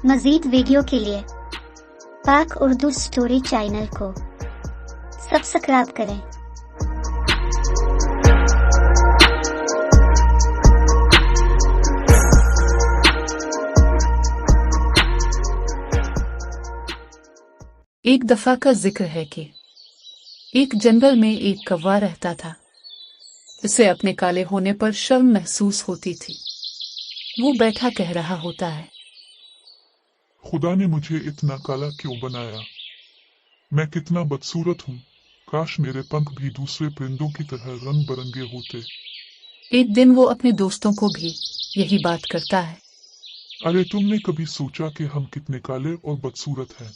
मज़ीद वीडियो के लिए पाक उर्दू स्टोरी चैनल को सब्सक्राइब करें। एक दफा का जिक्र है कि एक जंगल में एक कौवा रहता था। उसे अपने काले होने पर शर्म महसूस होती थी। वो बैठा कह रहा होता है, खुदा ने मुझे इतना काला क्यों बनाया? मैं कितना बदसूरत हूँ। काश मेरे पंख भी दूसरे परिंदों की तरह रंग बिरंगे होते। एक दिन वो अपने दोस्तों को भी यही बात करता है। अरे तुमने कभी सोचा कि हम कितने काले और बदसूरत हैं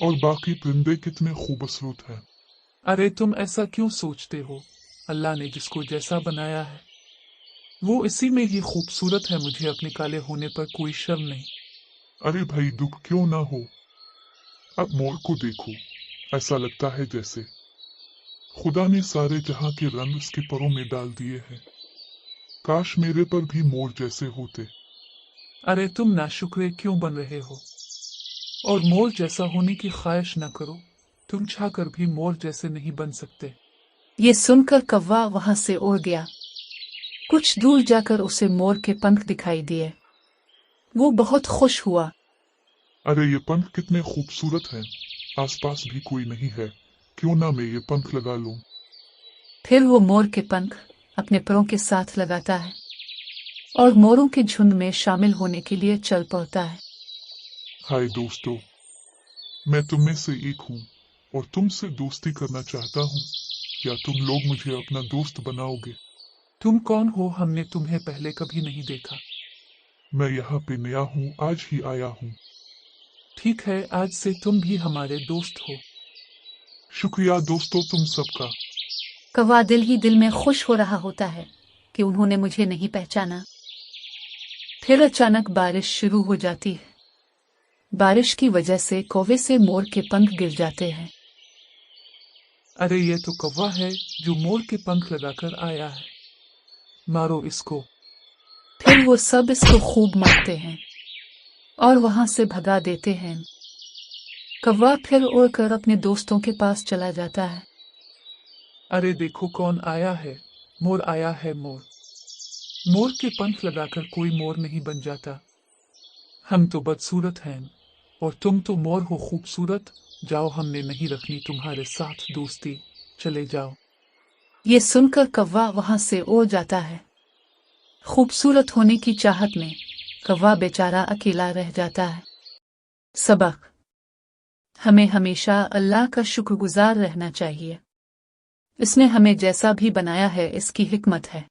और बाकी परिंदे कितने खूबसूरत हैं? अरे तुम ऐसा क्यों सोचते हो? अल्लाह ने जिसको जैसा बनाया है वो इसी में ही खूबसूरत है। मुझे अपने काले होने पर कोई शर्म नहीं। अरे भाई दुख क्यों ना हो। अब मोर को देखो, ऐसा लगता है जैसे खुदा ने सारे जहां के रंग उसके परों में डाल दिए हैं। काश मेरे पर भी मोर जैसे होते। अरे तुम नाशुक्रे क्यों बन रहे हो और मोर जैसा होने की ख्वाहिश न करो। तुम चाहकर भी मोर जैसे नहीं बन सकते। ये सुनकर कौवा वहां से उड़ गया। कुछ दूर जाकर उसे मोर के पंख दिखाई दिए। वो बहुत खुश हुआ। अरे ये पंख कितने खूबसूरत हैं। आसपास भी कोई नहीं है, क्यों ना मैं ये पंख लगा लूं। फिर वो मोर के पंख अपने परों के साथ लगाता है और मोरों के झुंड में शामिल होने के लिए चल पड़ता है। हाय दोस्तों, मैं तुम में से एक हूँ और तुमसे दोस्ती करना चाहता हूँ। क्या तुम लोग मुझे अपना दोस्त बनाओगे? तुम कौन हो? हमने तुम्हें पहले कभी नहीं देखा। मैं यहाँ पे नया हूँ, आज ही आया हूँ। ठीक है, आज से तुम भी हमारे दोस्त हो। शुक्रिया दोस्तों तुम सबका। कौवा दिल ही दिल में खुश हो रहा होता है कि उन्होंने मुझे नहीं पहचाना। फिर अचानक बारिश शुरू हो जाती है। बारिश की वजह से कौवे से मोर के पंख गिर जाते हैं। अरे ये तो कौवा है जो मोर के पंख लगाकर आया है। मारो इसको। फिर वो सब इसको खूब मारते हैं और वहां से भगा देते हैं। कौवा फिर उड़कर अपने दोस्तों के पास चला जाता है। अरे देखो कौन आया है। मोर आया है। मोर मोर के पंख लगाकर कोई मोर नहीं बन जाता। हम तो बदसूरत हैं और तुम तो मोर हो खूबसूरत। जाओ, हमने नहीं रखनी तुम्हारे साथ दोस्ती। चले जाओ। ये सुनकर कौवा वहां से उड़ जाता है। खूबसूरत होने की चाहत में कौवा बेचारा अकेला रह जाता है। सबक: हमें हमेशा अल्लाह का शुक्रगुजार रहना चाहिए। इसने हमें जैसा भी बनाया है इसकी हिकमत है।